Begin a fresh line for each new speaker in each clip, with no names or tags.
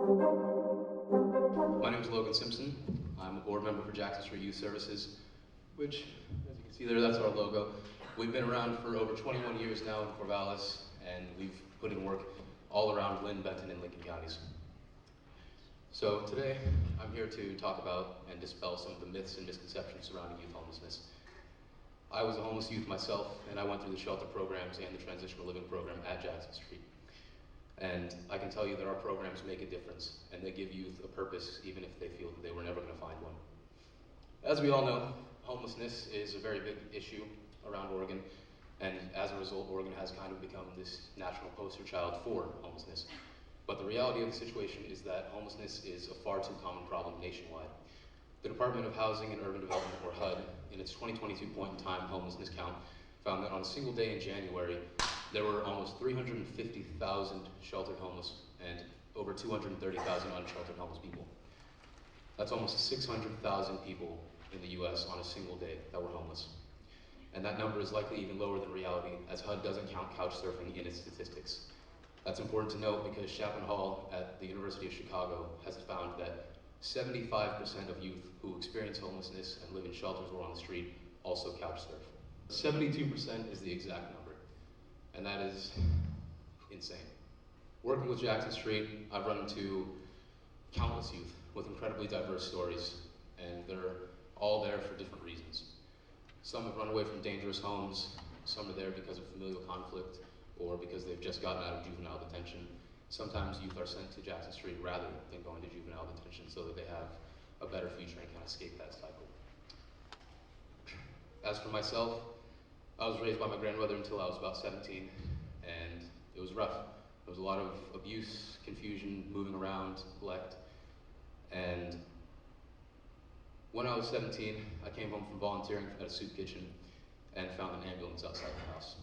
My name is Logan Simpson. I'm a board member for Jackson Street Youth Services, which, as you can see there, that's our logo. We've been around for over 21 years now in Corvallis, and we've put in work all around Lynn, Benton, and Lincoln counties. So today, I'm here to talk about and dispel some of the myths and misconceptions surrounding youth homelessness. I was a homeless youth myself, and I went through the shelter programs and the transitional living program at Jackson Street. And I can tell you that our programs make a difference, and they give youth a purpose even if they feel that they were never going to find one. As we all know, homelessness is a very big issue around Oregon, and as a result, Oregon has kind of become this national poster child for homelessness. But the reality of the situation is that homelessness is a far too common problem nationwide. The Department of Housing and Urban Development, or HUD, in its 2022 point-in-time homelessness count, found that on a single day in January, there were almost 350,000 sheltered homeless and over 230,000 unsheltered homeless people. That's almost 600,000 people in the US on a single day that were homeless. And that number is likely even lower than reality, as HUD doesn't count couch surfing in its statistics. That's important to note because Chapman Hall at the University of Chicago has found that 75% of youth who experience homelessness and live in shelters or on the street also couch surf. 72% is the exact number, and that is insane. Working with Jackson Street, I've run into countless youth with incredibly diverse stories, and they're all there for different reasons. Some have run away from dangerous homes, some are there because of familial conflict, or because they've just gotten out of juvenile detention. Sometimes youth are sent to Jackson Street rather than going to juvenile detention so that they have a better future and can escape that cycle. As for myself, I was raised by my grandmother until I was about 17, and it was rough. There was a lot of abuse, confusion, moving around, neglect, and when I was 17, I came home from volunteering at a soup kitchen and found an ambulance outside the house.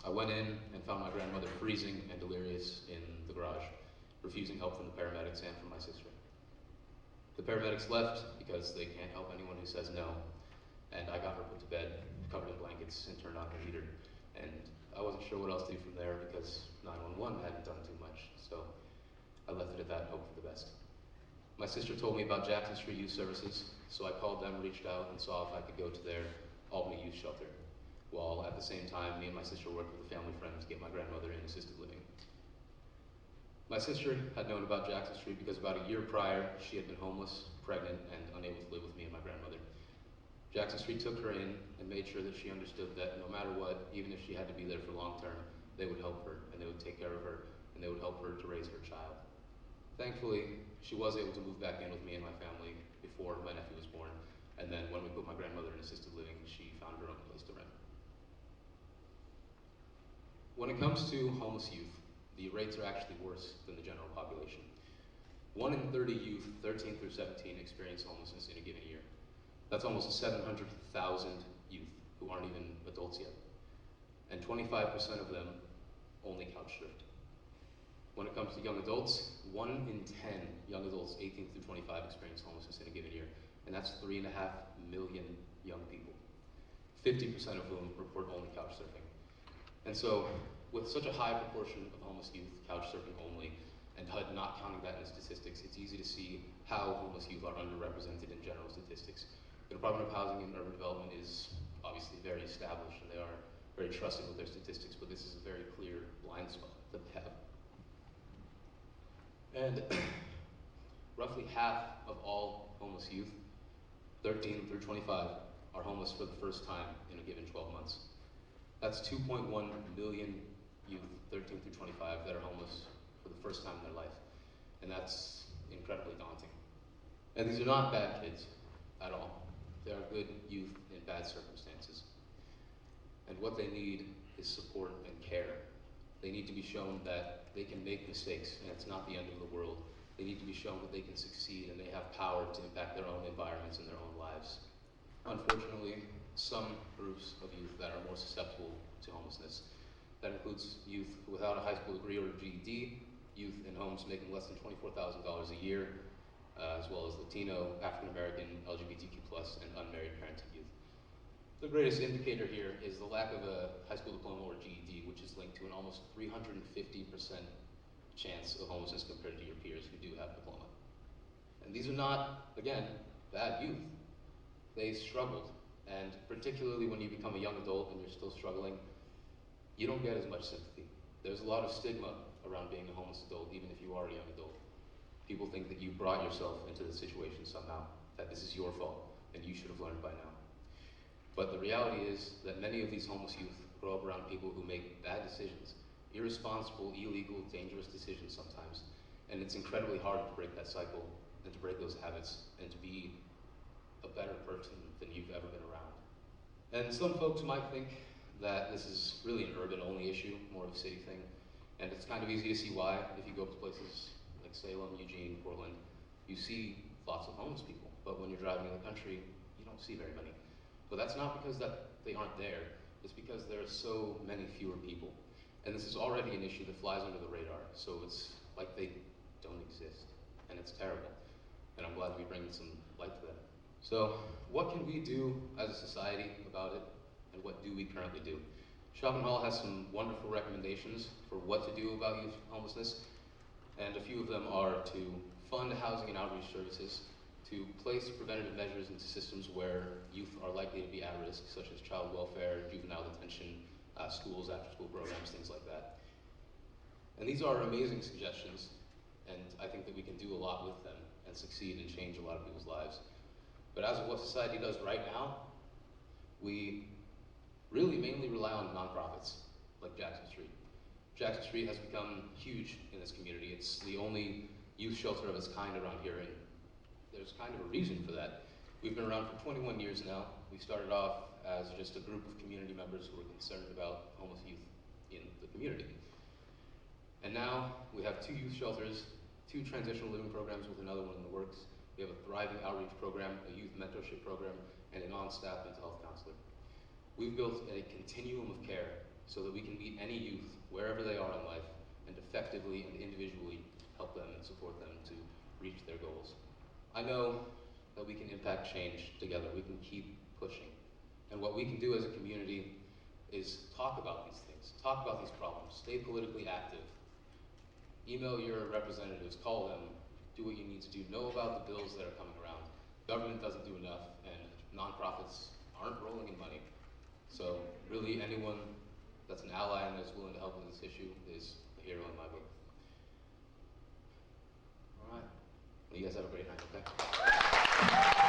I went in and found my grandmother freezing and delirious in the garage, refusing help from the paramedics and from my sister. The paramedics left because they can't help anyone who says no, and I got her put to bed, covered in blankets, and turned on the heater. And I wasn't sure what else to do from there because 911 hadn't done too much, so I left it at that and hoped for the best. My sister told me about Jackson Street Youth Services, so I called them, reached out, and saw if I could go to their Albany Youth Shelter, while at the same time, me and my sister worked with a family friend to get my grandmother in assisted living. My sister had known about Jackson Street because about a year prior, she had been homeless, pregnant, and unable to live with me and my grandmother. Jackson Street took her in and made sure that she understood that no matter what, even if she had to be there for long term, they would help her, and they would take care of her, and they would help her to raise her child. Thankfully, she was able to move back in with me and my family before my nephew was born, and then when we put my grandmother in assisted living, she found her own place to rent. When it comes to homeless youth, the rates are actually worse than the general population. 1 in 30 youth, 13 through 17, experience homelessness in a given year. That's almost 700,000 youth who aren't even adults yet. And 25% of them only couch surfed. When it comes to young adults, 1 in 10 young adults, 18 through 25, experience homelessness in a given year. And that's 3.5 million young people, 50% of whom report only couch surfing. And so, with such a high proportion of homeless youth couch surfing only, and HUD not counting that in statistics, it's easy to see how homeless youth are underrepresented in general statistics. The Department of Housing and Urban Development is obviously very established, and they are very trusting with their statistics, but this is a very clear blind spot that they have. And roughly half of all homeless youth, 13 through 25, are homeless for the first time in a given 12 months. That's 2.1 million youth, 13 through 25, that are homeless for the first time in their life. And that's incredibly daunting. And these are not bad kids at all. They are good youth in bad circumstances. And what they need is support and care. They need to be shown that they can make mistakes and it's not the end of the world. They need to be shown that they can succeed and they have power to impact their own environments and their own lives. Unfortunately, some groups of youth that are more susceptible to homelessness. That includes youth without a high school degree or a GED, youth in homes making less than $24,000 a year, as well as Latino, African American, LGBTQ+, and unmarried parenting youth. The greatest indicator here is the lack of a high school diploma or GED, which is linked to an almost 350% chance of homelessness compared to your peers who do have a diploma. And these are not, again, bad youth. They struggled, and particularly when you become a young adult and you're still struggling, you don't get as much sympathy. There's a lot of stigma around being a homeless adult, even if you are a young adult. People think that you brought yourself into the situation somehow, that this is your fault, and you should have learned by now. But the reality is that many of these homeless youth grow up around people who make bad decisions, irresponsible, illegal, dangerous decisions sometimes, and it's incredibly hard to break that cycle and to break those habits and to be a better person than you've ever been around. And some folks might think that this is really an urban-only issue, more of a city thing, and it's kind of easy to see why. If you go to places like Salem, Eugene, Portland, you see lots of homeless people, but when you're driving in the country, you don't see very many. But that's not because that they aren't there, it's because there are so many fewer people. And this is already an issue that flies under the radar, so it's like they don't exist, and it's terrible. And I'm glad we bring some light to that. So what can we do as a society about it, and what do we currently do? Shopping Hall has some wonderful recommendations for what to do about youth homelessness, and a few of them are to fund housing and outreach services, to place preventative measures into systems where youth are likely to be at risk, such as child welfare, juvenile detention, schools, after-school programs, things like that. And these are amazing suggestions, and I think that we can do a lot with them and succeed and change a lot of people's lives. But as of what society does right now, we really mainly rely on nonprofits like Jackson Street. Jackson Street has become huge in this community. It's the only youth shelter of its kind around here, and there's kind of a reason for that. We've been around for 21 years now. We started off as just a group of community members who were concerned about homeless youth in the community. And now we have 2 youth shelters, 2 transitional living programs with another one in the works. We have a thriving outreach program, a youth mentorship program, and an on-staff mental health counselor. We've built a continuum of care so that we can meet any youth wherever they are in life and effectively and individually help them and support them to reach their goals. I know that we can impact change together. We can keep pushing. And what we can do as a community is talk about these things, talk about these problems, stay politically active, email your representatives, call them, do what you need to do, know about the bills that are coming around. Government doesn't do enough, and nonprofits aren't rolling in money. So really anyone that's an ally and that's willing to help with this issue is a hero in my book. All right. Well, you guys have a great night, okay?